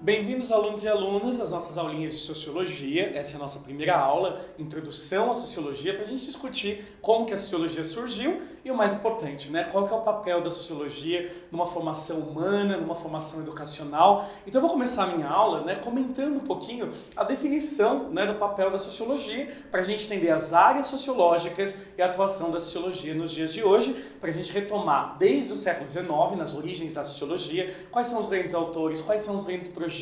Bem-vindos, alunos e alunas, às nossas aulinhas de Sociologia. Essa é a nossa primeira aula, Introdução à Sociologia, para a gente discutir como que a Sociologia surgiu e o mais importante, né? Qual que é o papel da Sociologia numa formação humana, numa formação educacional. Então eu vou começar a minha aula, né, comentando um pouquinho a definição, né, do papel da Sociologia, para a gente entender as áreas sociológicas e a atuação da Sociologia nos dias de hoje, para a gente retomar desde o século XIX, nas origens da Sociologia, quais são os grandes autores, quais são os grandes projetos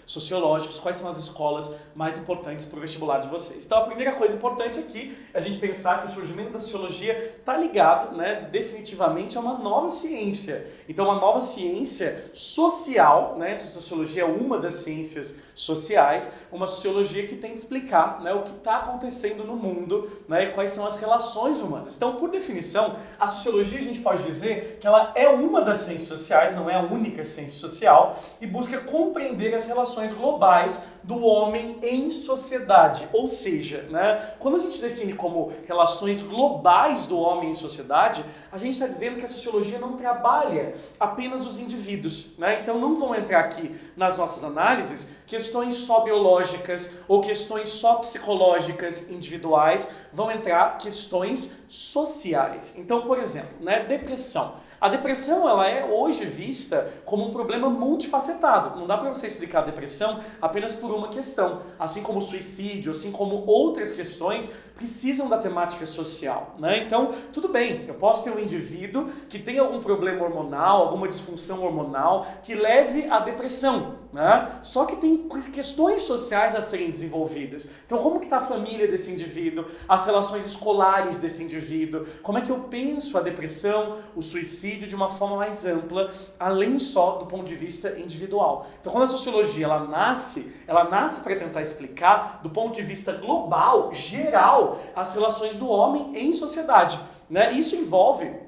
sociológicos, quais são as escolas mais importantes para o vestibular de vocês. Então a primeira coisa importante aqui é a gente pensar que o surgimento da Sociologia está ligado, né, definitivamente a uma nova ciência. Então uma nova ciência social, né, a Sociologia é uma das ciências sociais, uma Sociologia que tem que explicar, né, o que está acontecendo no mundo, né, e quais são as relações humanas. Então, por definição, a Sociologia a gente pode dizer que ela é uma das ciências sociais, não é a única ciência social, e busca compreender as relações globais do homem em sociedade. Ou seja, né, quando a gente define como relações globais do homem em sociedade, a gente está dizendo que a Sociologia não trabalha apenas os indivíduos, né? Então não vão entrar aqui nas nossas análises questões só biológicas ou questões só psicológicas individuais, vão entrar questões sociais. Então, por exemplo, né, depressão. A depressão, ela é hoje vista como um problema multifacetado. Não dá para você explicar a depressão apenas por uma questão. Assim como o suicídio, assim como outras questões precisam da temática social, né? Então, tudo bem, eu posso ter um indivíduo que tem algum problema hormonal, alguma disfunção hormonal que leve à depressão, né? Só que tem questões sociais a serem desenvolvidas. Então, como que está a família desse indivíduo, as relações escolares desse indivíduo, como é que eu penso a depressão, o suicídio de uma forma mais ampla, além só do ponto de vista individual. Então, quando a Sociologia ela nasce para tentar explicar, do ponto de vista global, geral, as relações do homem em sociedade, né? Isso envolve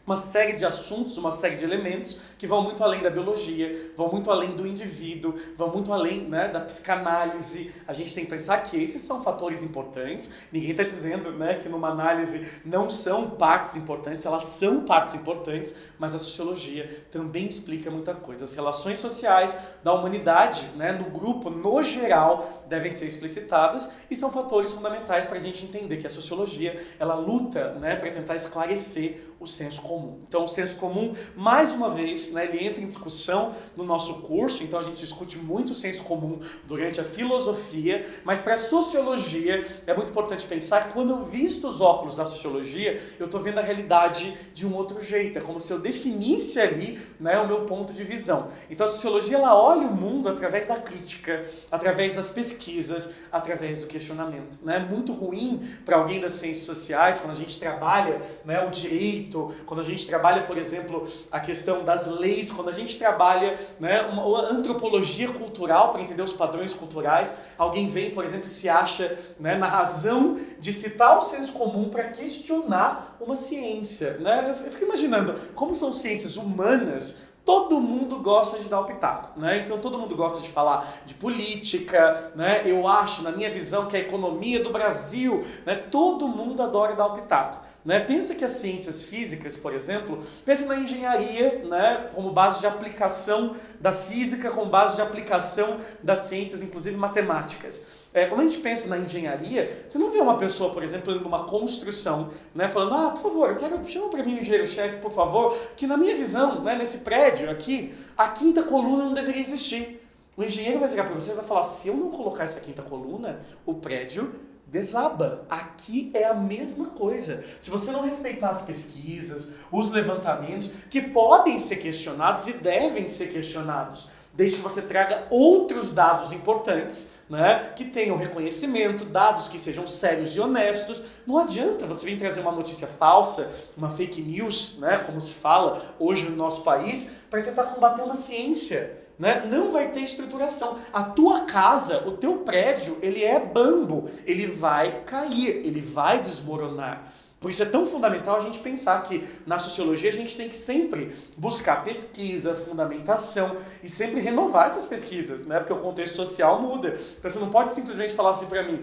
uma série de assuntos, uma série de elementos que vão muito além da biologia, vão muito além do indivíduo, vão muito além, né, da psicanálise. A gente tem que pensar que esses são fatores importantes. Ninguém está dizendo, né, que numa análise não são partes importantes, elas são partes importantes, mas a Sociologia também explica muita coisa. As relações sociais da humanidade, né, no grupo, no geral, devem ser explicitadas e são fatores fundamentais para a gente entender que a Sociologia ela luta, né, para tentar esclarecer o senso comum. Então, o senso comum, mais uma vez, né, ele entra em discussão no nosso curso, então a gente discute muito o senso comum durante a filosofia, mas para a Sociologia é muito importante pensar que quando eu visto os óculos da Sociologia, eu estou vendo a realidade de um outro jeito, é como se eu definisse ali, né, o meu ponto de visão. Então, a Sociologia ela olha o mundo através da crítica, através das pesquisas, através do questionamento. É, né? Muito ruim para alguém das ciências sociais, quando a gente trabalha, né, o direito, quando a gente trabalha, por exemplo, a questão das leis, quando a gente trabalha, né, uma antropologia cultural para entender os padrões culturais, alguém vem, por exemplo, e se acha, né, na razão de citar o senso comum para questionar uma ciência. Né? Eu fico imaginando como são ciências humanas. Todo mundo gosta de dar o pitaco, né? Então todo mundo gosta de falar de política, né? Eu acho, na minha visão, que a economia do Brasil, né? Todo mundo adora dar o pitaco, né? Pensa que as ciências físicas, por exemplo, pensa na engenharia, né? Como base de aplicação da física, como base de aplicação das ciências, inclusive matemáticas. Quando a gente pensa na engenharia, você não vê uma pessoa, por exemplo, numa construção, né, falando, por favor, chama para mim o engenheiro-chefe, por favor, que na minha visão, né, nesse prédio aqui, a quinta coluna não deveria existir. O engenheiro vai virar para você e vai falar, se eu não colocar essa quinta coluna, o prédio desaba. Aqui é a mesma coisa. Se você não respeitar as pesquisas, os levantamentos, que podem ser questionados e devem ser questionados, desde que você traga outros dados importantes, né, que tenham reconhecimento, dados que sejam sérios e honestos. Não adianta você vir trazer uma notícia falsa, uma fake news, né, como se fala hoje no nosso país, para tentar combater uma ciência. Né? Não vai ter estruturação. A tua casa, o teu prédio, ele é bambo, ele vai cair, ele vai desmoronar. Por isso é tão fundamental a gente pensar que na Sociologia a gente tem que sempre buscar pesquisa, fundamentação e sempre renovar essas pesquisas, né? Porque o contexto social muda. Então você não pode simplesmente falar assim para mim,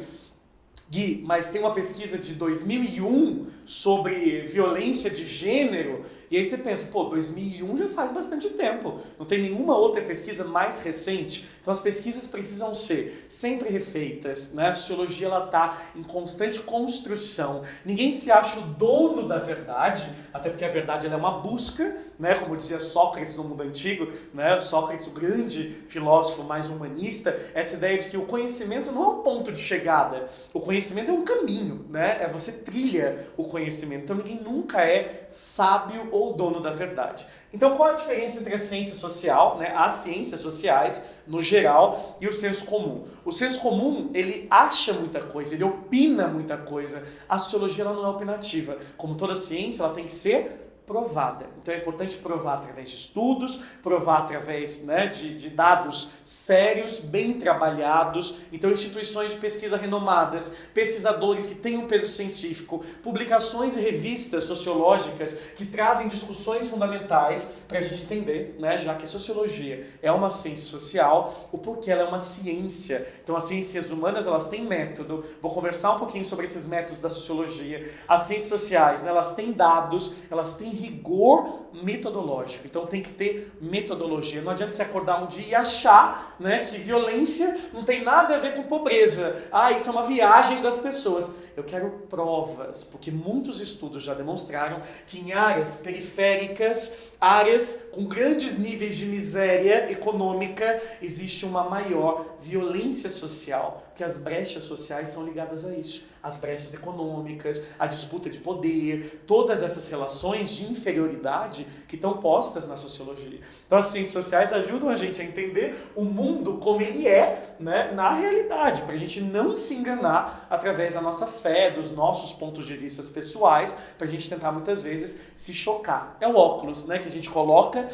Gui, mas tem uma pesquisa de 2001 sobre violência de gênero, e aí você pensa, pô, 2001 já faz bastante tempo, não tem nenhuma outra pesquisa mais recente, então as pesquisas precisam ser sempre refeitas, né? A sociologia ela está em constante construção, ninguém se acha o dono da verdade, até porque a verdade ela é uma busca, né? Como dizia Sócrates no mundo antigo, né? Sócrates, o grande filósofo mais humanista, essa ideia de que o conhecimento não é um ponto de chegada, o conhecimento é um caminho, né? É você trilha o conhecimento, então ninguém nunca é sábio ou dono da verdade. Então qual é a diferença entre a ciência social, né, as ciências sociais no geral e o senso comum? O senso comum, ele acha muita coisa, ele opina muita coisa. A sociologia ela não é opinativa. Como toda ciência, ela tem que ser provada. Então é importante provar através de estudos, provar através, né, de dados sérios, bem trabalhados. Então instituições de pesquisa renomadas, pesquisadores que têm um peso científico, publicações e revistas sociológicas que trazem discussões fundamentais para a gente entender, né, já que a sociologia é uma ciência social, o porquê ela é uma ciência. Então as ciências humanas elas têm método, vou conversar um pouquinho sobre esses métodos da sociologia. As ciências sociais, né, elas têm dados, elas têm rigor metodológico, então tem que ter metodologia. Não adianta você acordar um dia e achar, né, que violência não tem nada a ver com pobreza. Ah, isso é uma viagem das pessoas. Eu quero provas, porque muitos estudos já demonstraram que em áreas periféricas, áreas com grandes níveis de miséria econômica, existe uma maior violência social, porque as brechas sociais são ligadas a isso. As brechas econômicas, a disputa de poder, todas essas relações de inferioridade que estão postas na sociologia. Então as ciências sociais ajudam a gente a entender o mundo como ele é, né, na realidade, para a gente não se enganar através da nossa fé, dos nossos pontos de vista pessoais, para a gente tentar muitas vezes se chocar. É o óculos, né, que a gente coloca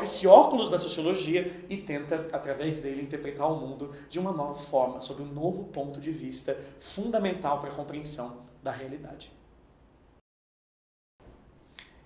esse óculos da sociologia e tenta, através dele, interpretar o mundo de uma nova forma, sob um novo ponto de vista fundamental para a compreensão da realidade.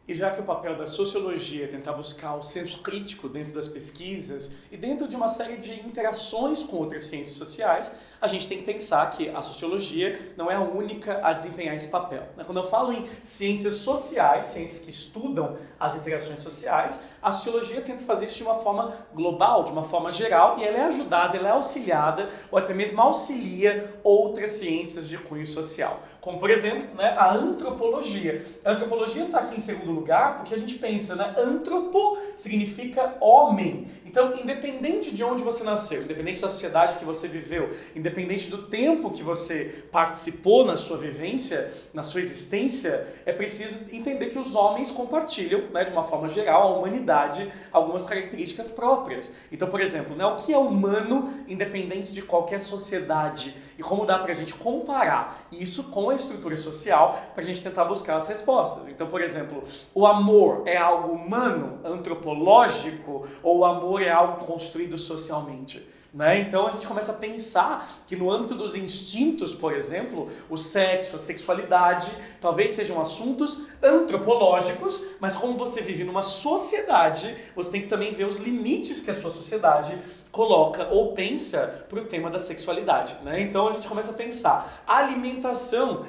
E já que o papel da sociologia é tentar buscar o senso crítico dentro das pesquisas e dentro de uma série de interações com outras ciências sociais, a gente tem que pensar que a sociologia não é a única a desempenhar esse papel. Quando eu falo em ciências sociais, ciências que estudam as interações sociais, a sociologia tenta fazer isso de uma forma global, de uma forma geral, e ela é ajudada, ela é auxiliada, ou até mesmo auxilia outras ciências de cunho social. Como, por exemplo, né, a antropologia. A antropologia está aqui em segundo lugar porque a gente pensa, né, antropo significa homem. Então, independente de onde você nasceu, independente da sociedade que você viveu, independente do tempo que você participou na sua vivência, na sua existência, é preciso entender que os homens compartilham, né, de uma forma geral, a humanidade, algumas características próprias. Então, por exemplo, né, o que é humano independente de qualquer sociedade e como dá para a gente comparar isso com a estrutura social para a gente tentar buscar as respostas. Então, por exemplo, o amor é algo humano, antropológico, ou o amor é algo construído socialmente? Né? Então a gente começa a pensar que no âmbito dos instintos, por exemplo, o sexo, a sexualidade, talvez sejam assuntos antropológicos, mas como você vive numa sociedade, você tem que também ver os limites que a sua sociedade coloca ou pensa para o tema da sexualidade, né? Então a gente começa a pensar, a alimentação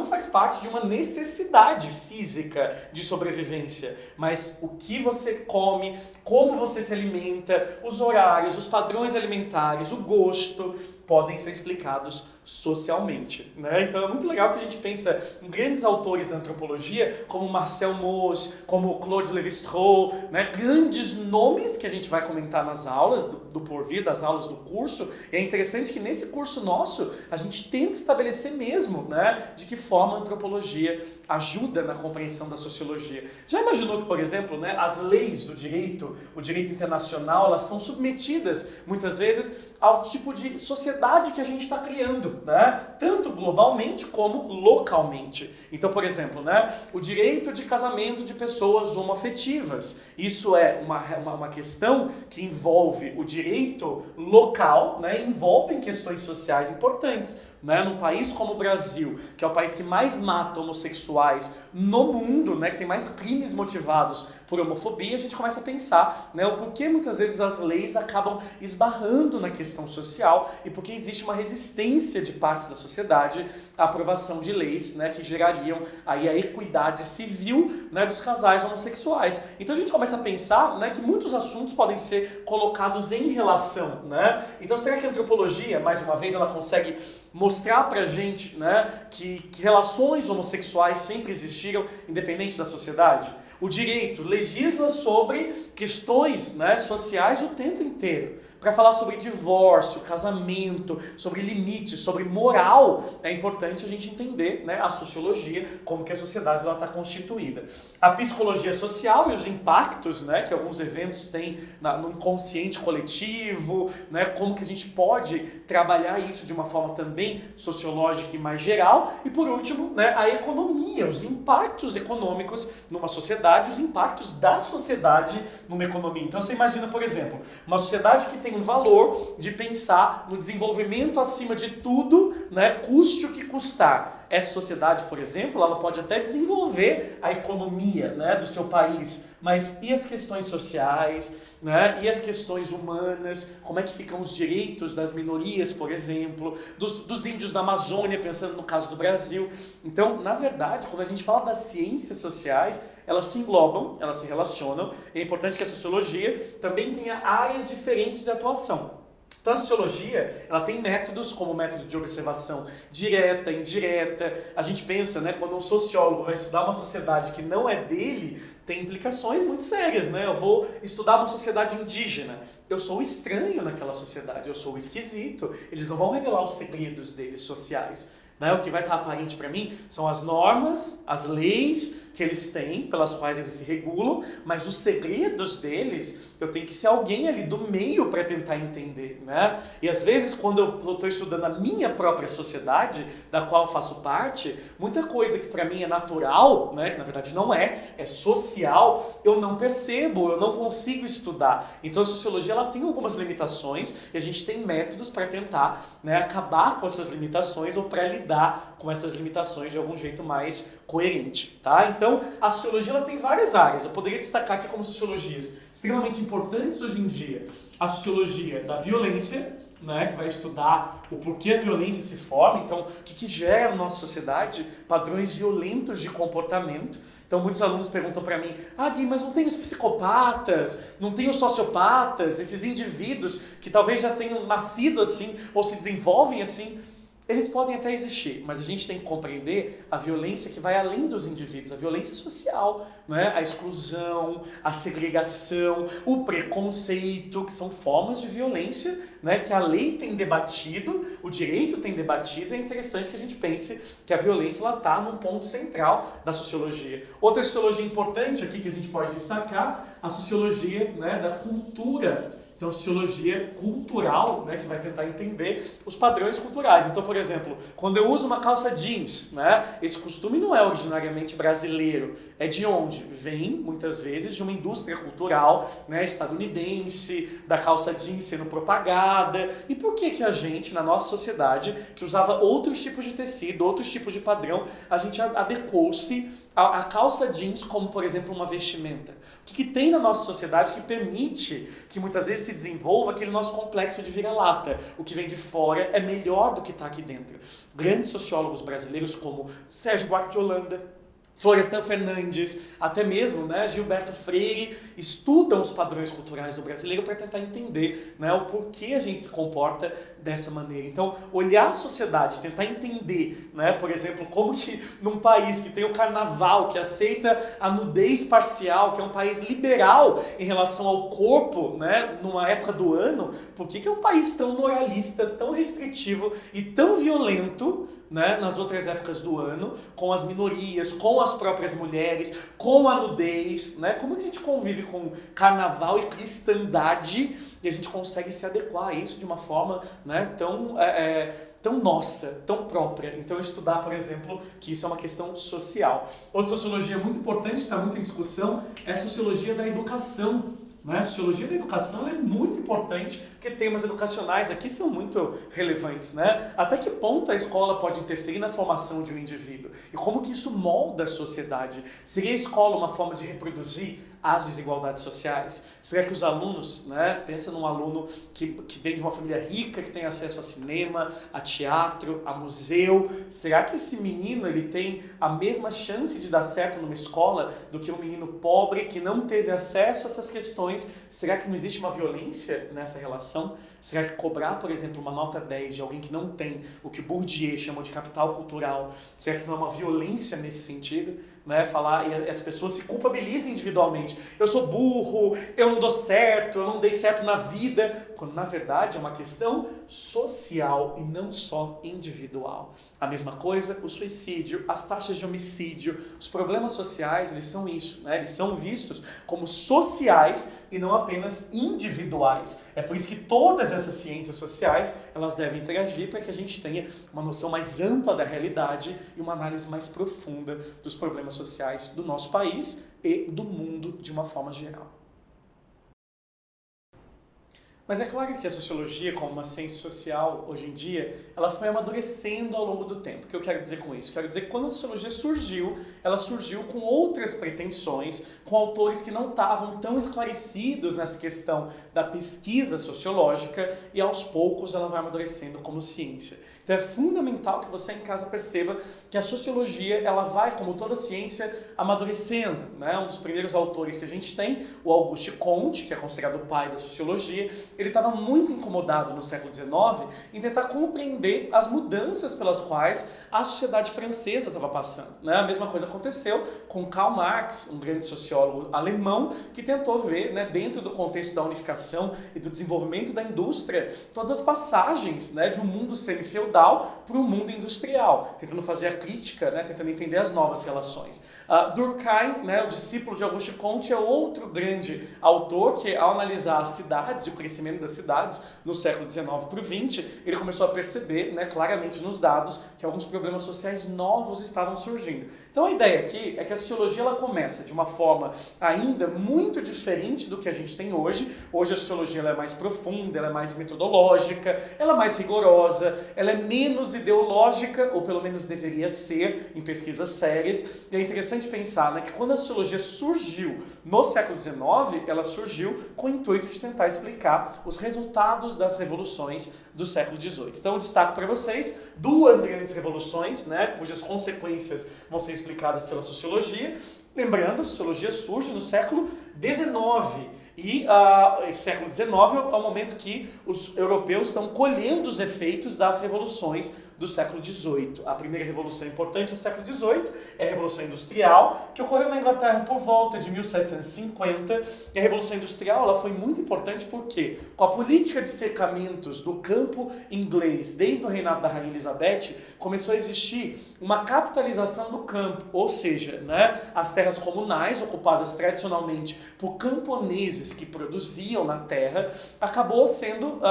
faz parte de uma necessidade física de sobrevivência, mas o que você come, como você se alimenta, os horários, os padrões alimentares, o gosto, podem ser explicados socialmente, né? Então é muito legal que a gente pensa em grandes autores da antropologia, como Marcel Mauss, como Claude Lévi-Strauss, né? Grandes nomes que a gente vai comentar nas aulas do porvir, das aulas do curso, e é interessante que nesse curso nosso, a gente tenta estabelecer mesmo, né, de que forma a antropologia ajuda na compreensão da sociologia. Já imaginou que, por exemplo, né, as leis do direito, o direito internacional, elas são submetidas, muitas vezes, ao tipo de sociedade que a gente está criando, né? Tanto globalmente como localmente. Então, por exemplo, né, o direito de casamento de pessoas homoafetivas. Isso é uma questão que envolve o direito local, né, envolve questões sociais importantes. né, num país como o Brasil, que é o país que mais mata homossexuais no mundo, né, que tem mais crimes motivados por homofobia, a gente começa a pensar, né, o porquê muitas vezes as leis acabam esbarrando na questão social e porque existe uma resistência de partes da sociedade à aprovação de leis, né, que gerariam aí a equidade civil, né, dos casais homossexuais. Então a gente começa a pensar, né, que muitos assuntos podem ser colocados em relação, né? Então será que a antropologia, mais uma vez, ela consegue mostrar pra gente, né, que relações homossexuais sempre existiram, independente da sociedade? O direito legisla sobre questões, né, sociais o tempo inteiro. Para falar sobre divórcio, casamento, sobre limites, sobre moral, é importante a gente entender, né, a sociologia, como que a sociedade está constituída. A psicologia social e os impactos, né, que alguns eventos têm no inconsciente coletivo, né, como que a gente pode trabalhar isso de uma forma também sociológica e mais geral. E por último, né, a economia, os impactos econômicos numa sociedade, os impactos da sociedade numa economia. Então você imagina, por exemplo, uma sociedade que tem um valor de pensar no desenvolvimento acima de tudo, né, custe o que custar. Essa sociedade, por exemplo, ela pode até desenvolver a economia, né, do seu país, mas e as questões sociais, né, e as questões humanas, como é que ficam os direitos das minorias, por exemplo, dos índios da Amazônia, pensando no caso do Brasil. Então, na verdade, quando a gente fala das ciências sociais, elas se englobam, elas se relacionam, e é importante que a sociologia também tenha áreas diferentes de atuação. Então a sociologia, ela tem métodos como o método de observação direta, indireta. A gente pensa, né, quando um sociólogo vai estudar uma sociedade que não é dele, tem implicações muito sérias, né? Eu vou estudar uma sociedade indígena, eu sou estranho naquela sociedade, eu sou esquisito, eles não vão revelar os segredos deles sociais. Né? O que vai estar aparente para mim são as normas, as leis que eles têm, pelas quais eles se regulam, mas os segredos deles, eu tenho que ser alguém ali do meio para tentar entender, né? E às vezes, quando eu estou estudando a minha própria sociedade, da qual eu faço parte, muita coisa que para mim é natural, né, que na verdade não é social, eu não percebo, eu não consigo estudar. Então a sociologia, ela tem algumas limitações e a gente tem métodos para tentar, né, acabar com essas limitações ou para lidar com essas limitações de algum jeito mais coerente, tá? Então, a sociologia, ela tem várias áreas. Eu poderia destacar aqui como sociologias extremamente importantes hoje em dia. A sociologia da violência, né, que vai estudar o porquê a violência se forma, então o que gera na nossa sociedade padrões violentos de comportamento. Então muitos alunos perguntam para mim, Gui, mas não tem os psicopatas, não tem os sociopatas, esses indivíduos que talvez já tenham nascido assim ou se desenvolvem assim. Eles podem até existir, mas a gente tem que compreender a violência que vai além dos indivíduos, a violência social, né? A exclusão, a segregação, o preconceito, que são formas de violência, né, que a lei tem debatido, o direito tem debatido. É interessante que a gente pense que a violência está num ponto central da sociologia. Outra sociologia importante aqui que a gente pode destacar, a sociologia, né, da cultura. Então, sociologia cultural, né, que vai tentar entender os padrões culturais. Então, por exemplo, quando eu uso uma calça jeans, né, esse costume não é originariamente brasileiro. É de onde? Vem, muitas vezes, de uma indústria cultural, né, estadunidense, da calça jeans sendo propagada. E por que a gente, na nossa sociedade, que usava outros tipos de tecido, outros tipos de padrão, a gente adequou-se a calça jeans como, por exemplo, uma vestimenta? O que tem na nossa sociedade que permite que muitas vezes se desenvolva aquele nosso complexo de vira-lata? O que vem de fora é melhor do que está aqui dentro. Grandes sociólogos brasileiros como Sérgio Buarque de Holanda, Florestan Fernandes, até mesmo, né, Gilberto Freire, estudam os padrões culturais do brasileiro para tentar entender, né, o porquê a gente se comporta dessa maneira. Então, olhar a sociedade, tentar entender, né, por exemplo, como que num país que tem o carnaval, que aceita a nudez parcial, que é um país liberal em relação ao corpo, né, numa época do ano, por que é um país tão moralista, tão restritivo e tão violento, né, nas outras épocas do ano, com as minorias, com as próprias mulheres, com a nudez, né? Como que a gente convive com carnaval e cristandade e a gente consegue se adequar a isso de uma forma, né, tão nossa, tão própria? Então, estudar, por exemplo, que isso é uma questão social. Outra sociologia muito importante, está muito em discussão, é a sociologia da educação. Né? A sociologia da educação é muito importante, porque temas educacionais aqui são muito relevantes. Né? Até que ponto a escola pode interferir na formação de um indivíduo? E como que isso molda a sociedade? Seria a escola uma forma de reproduzir as desigualdades sociais? Será que os alunos, né, pensa num aluno que vem de uma família rica, que tem acesso a cinema, a teatro, a museu, será que esse menino ele tem a mesma chance de dar certo numa escola do que um menino pobre que não teve acesso a essas questões? Será que não existe uma violência nessa relação? Será que cobrar, por exemplo, uma nota 10 de alguém que não tem o que Bourdieu chamou de capital cultural, será que não é uma violência nesse sentido? Né, falar, e as pessoas se culpabilizam individualmente. Eu sou burro, eu não dou certo, eu não dei certo na vida, quando na verdade é uma questão social e não só individual. A mesma coisa, o suicídio, as taxas de homicídio, os problemas sociais, eles são isso, né? Eles são vistos como sociais e não apenas individuais. É por isso que todas essas ciências sociais, elas devem interagir para que a gente tenha uma noção mais ampla da realidade e uma análise mais profunda dos problemas sociais do nosso país e do mundo de uma forma geral. Mas é claro que a sociologia, como uma ciência social, hoje em dia, ela foi amadurecendo ao longo do tempo. O que eu quero dizer com isso? Quero dizer que quando a sociologia surgiu, ela surgiu com outras pretensões, com autores que não estavam tão esclarecidos nessa questão da pesquisa sociológica, e aos poucos ela vai amadurecendo como ciência. Então é fundamental que você em casa perceba que a sociologia ela vai, como toda ciência, amadurecendo. Né? Um dos primeiros autores que a gente tem, o Auguste Comte, que é considerado o pai da sociologia, ele estava muito incomodado no século XIX em tentar compreender as mudanças pelas quais a sociedade francesa estava passando. Né? A mesma coisa aconteceu com Karl Marx, um grande sociólogo alemão, que tentou ver, né, dentro do contexto da unificação e do desenvolvimento da indústria, todas as passagens, né, de um mundo semifeudal para o mundo industrial, tentando fazer a crítica, né, tentando entender as novas relações. Durkheim, né, o discípulo de Auguste Comte, é outro grande autor que, ao analisar as cidades e o crescimento das cidades no século XIX para o XX, ele começou a perceber, né, claramente nos dados que alguns problemas sociais novos estavam surgindo. Então a ideia aqui é que a sociologia ela começa de uma forma ainda muito diferente do que a gente tem hoje. Hoje a sociologia ela é mais profunda, ela é mais metodológica, ela é mais rigorosa, ela é menos ideológica, ou pelo menos deveria ser em pesquisas sérias. E é interessante pensar, né, que quando a sociologia surgiu no século XIX, ela surgiu com o intuito de tentar explicar os resultados das revoluções do século XVIII. Então eu destaco para vocês duas grandes revoluções, né, cujas consequências vão ser explicadas pela sociologia. Lembrando, a sociologia surge no século XIX. E esse século XIX é o momento que os europeus estão colhendo os efeitos das revoluções do século XVIII. A primeira revolução importante do século XVIII é a Revolução Industrial, que ocorreu na Inglaterra por volta de 1750. E a Revolução Industrial ela foi muito importante porque, com a política de cercamentos do campo inglês, desde o reinado da Rainha Elizabeth, começou a existir uma capitalização do campo, ou seja, né, as terras comunais, ocupadas tradicionalmente por camponeses que produziam na terra, acabou sendo,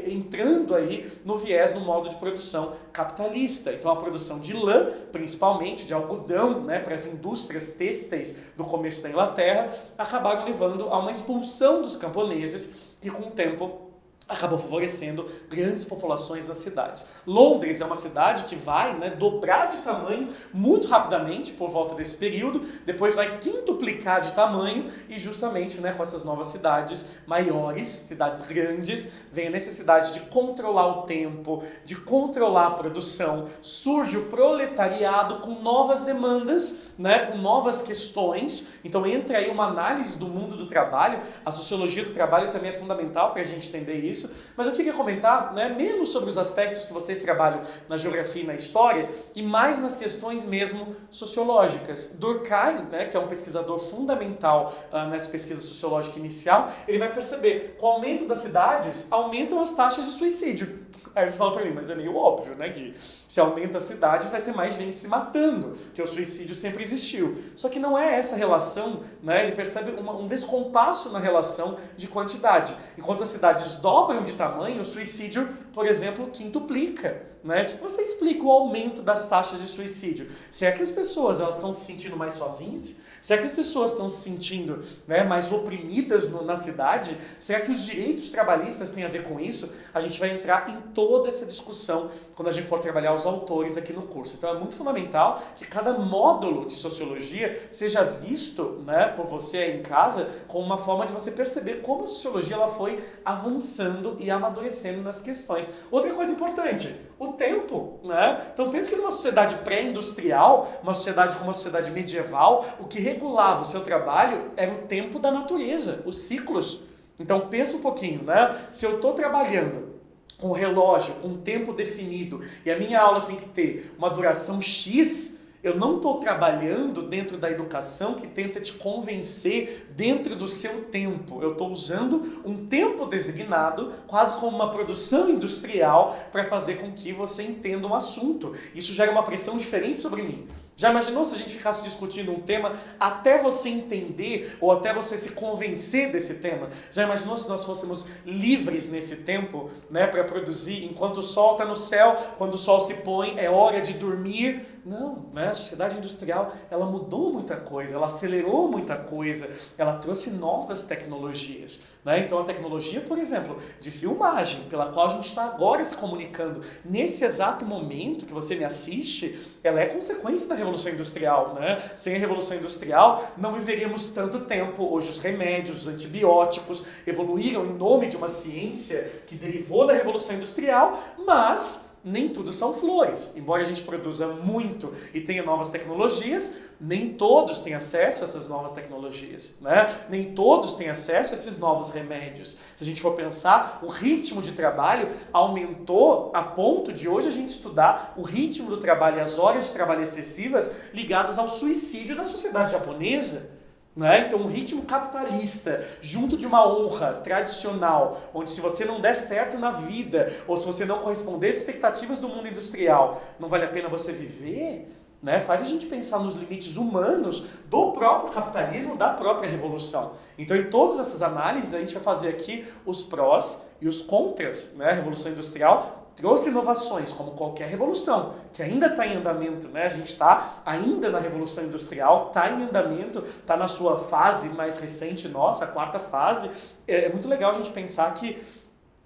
entrando aí no viés, no modo de produção capitalista. Então a produção de lã, principalmente de algodão, né, para as indústrias têxteis do começo da Inglaterra, acabaram levando a uma expulsão dos camponeses que com o tempo acabou favorecendo grandes populações das cidades. Londres é uma cidade que vai, né, dobrar de tamanho muito rapidamente por volta desse período, depois vai quintuplicar de tamanho e justamente, né, com essas novas cidades maiores, cidades grandes, vem a necessidade de controlar o tempo, de controlar a produção, surge o proletariado com novas demandas, né, com novas questões. Então entra aí uma análise do mundo do trabalho, a sociologia do trabalho também é fundamental para a gente entender isso. Mas eu queria comentar, né, menos sobre os aspectos que vocês trabalham na geografia e na história, e mais nas questões mesmo sociológicas. Durkheim, né, que é um pesquisador fundamental nessa pesquisa sociológica inicial, ele vai perceber que com o aumento das cidades, aumentam as taxas de suicídio. Aí você fala para mim, mas é meio óbvio, né, Gui? Se aumenta a cidade, vai ter mais gente se matando, que o suicídio sempre existiu. Só que não é essa relação, né? Ele percebe um descompasso na relação de quantidade. Enquanto as cidades dobram de tamanho, o suicídio por exemplo, quintuplica. Né? Tipo, você explica o aumento das taxas de suicídio. Será que as pessoas elas estão se sentindo mais sozinhas? Será que as pessoas estão se sentindo, né, mais oprimidas na cidade? Será que os direitos trabalhistas têm a ver com isso? A gente vai entrar em toda essa discussão quando a gente for trabalhar os autores aqui no curso. Então é muito fundamental que cada módulo de sociologia seja visto, né, por você aí em casa como uma forma de você perceber como a sociologia ela foi avançando e amadurecendo nas questões. Outra coisa importante, o tempo, né? Então pense que numa sociedade pré-industrial, uma sociedade como uma sociedade medieval, o que regulava o seu trabalho era o tempo da natureza, os ciclos. Então pensa um pouquinho, né? Se eu estou trabalhando com um relógio, com um tempo definido, e a minha aula tem que ter uma duração X, eu não estou trabalhando dentro da educação que tenta te convencer dentro do seu tempo. Eu estou usando um tempo designado, quase como uma produção industrial, para fazer com que você entenda um assunto. Isso gera uma pressão diferente sobre mim. Já imaginou se a gente ficasse discutindo um tema até você entender ou até você se convencer desse tema? Já imaginou se nós fôssemos livres nesse tempo, né, para produzir enquanto o sol está no céu, quando o sol se põe, é hora de dormir? Não, né? A sociedade industrial ela mudou muita coisa, ela acelerou muita coisa, ela trouxe novas tecnologias. Né? Então a tecnologia, por exemplo, de filmagem, pela qual a gente está agora se comunicando, nesse exato momento que você me assiste, ela é consequência da Revolução Industrial. Né? Sem a Revolução Industrial, não viveríamos tanto tempo. Hoje os remédios, os antibióticos evoluíram em nome de uma ciência que derivou da Revolução Industrial, mas nem tudo são flores. Embora a gente produza muito e tenha novas tecnologias, nem todos têm acesso a essas novas tecnologias, né? Nem todos têm acesso a esses novos remédios. Se a gente for pensar, o ritmo de trabalho aumentou a ponto de hoje a gente estudar o ritmo do trabalho e as horas de trabalho excessivas ligadas ao suicídio da sociedade japonesa. Né? Então, um ritmo capitalista, junto de uma honra tradicional, onde se você não der certo na vida, ou se você não corresponder às expectativas do mundo industrial, não vale a pena você viver, né? Faz a gente pensar nos limites humanos do próprio capitalismo, da própria revolução. Então, em todas essas análises, a gente vai fazer aqui os prós e os contras, né? A Revolução Industrial trouxe inovações, como qualquer revolução, que ainda está em andamento, né? A gente está ainda na Revolução Industrial, está em andamento, está na sua fase mais recente nossa, a quarta fase. É muito legal a gente pensar que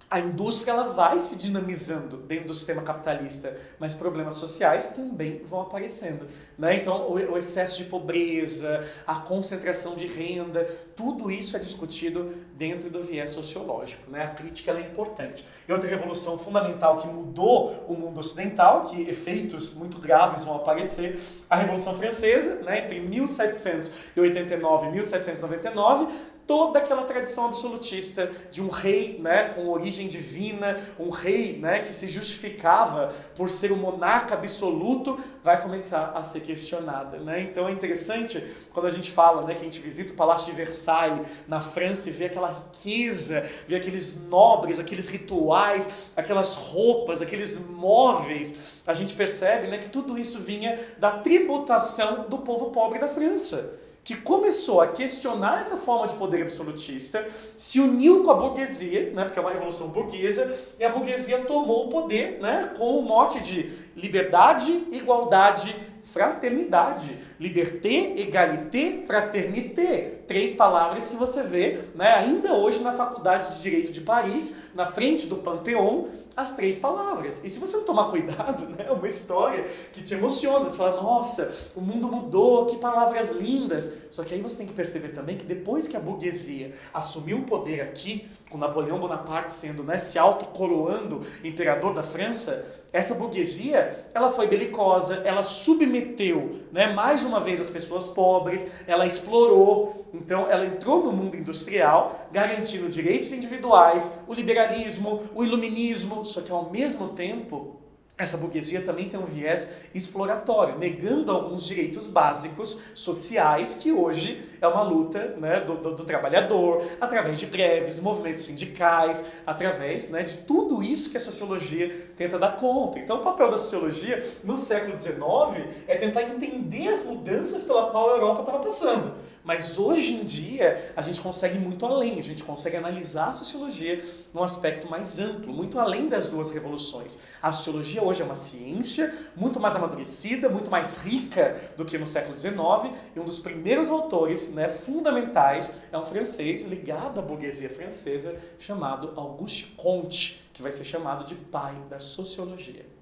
a indústria ela vai se dinamizando dentro do sistema capitalista, mas problemas sociais também vão aparecendo. Né? Então, o excesso de pobreza, a concentração de renda, tudo isso é discutido dentro do viés sociológico. Né? A crítica ela é importante. E outra revolução fundamental que mudou o mundo ocidental, que efeitos muito graves vão aparecer, a Revolução Francesa, né? Entre 1789 e 1799, toda aquela tradição absolutista de um rei, né, com origem divina, um rei, né, que se justificava por ser o monarca absoluto, vai começar a ser questionada. Né? Então é interessante quando a gente fala, né, que a gente visita o Palácio de Versalhes na França e vê aquela riqueza, vê aqueles nobres, aqueles rituais, aquelas roupas, aqueles móveis, a gente percebe, né, que tudo isso vinha da tributação do povo pobre da França, que começou a questionar essa forma de poder absolutista, se uniu com a burguesia, né, porque é uma revolução burguesa, e a burguesia tomou o poder, né, com o mote de liberdade, igualdade, fraternidade. Liberté, égalité, fraternité. 3 palavras que você vê, né, ainda hoje na Faculdade de Direito de Paris, na frente do Panteão, as 3 palavras. E se você não tomar cuidado, né, é uma história que te emociona. Você fala, nossa, o mundo mudou, que palavras lindas. Só que aí você tem que perceber também que depois que a burguesia assumiu o poder aqui, com Napoleão Bonaparte sendo, né, se autocoroando imperador da França, essa burguesia, ela foi belicosa, ela submeteu, né, mais uma vez as pessoas pobres, ela explorou, então ela entrou no mundo industrial, garantindo direitos individuais, o liberalismo, o iluminismo, só que ao mesmo tempo, essa burguesia também tem um viés exploratório, negando alguns direitos básicos sociais que hoje é uma luta, né, do trabalhador, através de greves, movimentos sindicais, através, né, de tudo isso que a sociologia tenta dar conta. Então o papel da sociologia no século XIX é tentar entender as mudanças pela qual a Europa estava passando. Mas hoje em dia a gente consegue ir muito além, a gente consegue analisar a sociologia num aspecto mais amplo, muito além das duas revoluções. A sociologia hoje é uma ciência muito mais amadurecida, muito mais rica do que no século XIX, e um dos primeiros autores, né, fundamentais é um francês ligado à burguesia francesa chamado Auguste Comte, que vai ser chamado de pai da sociologia.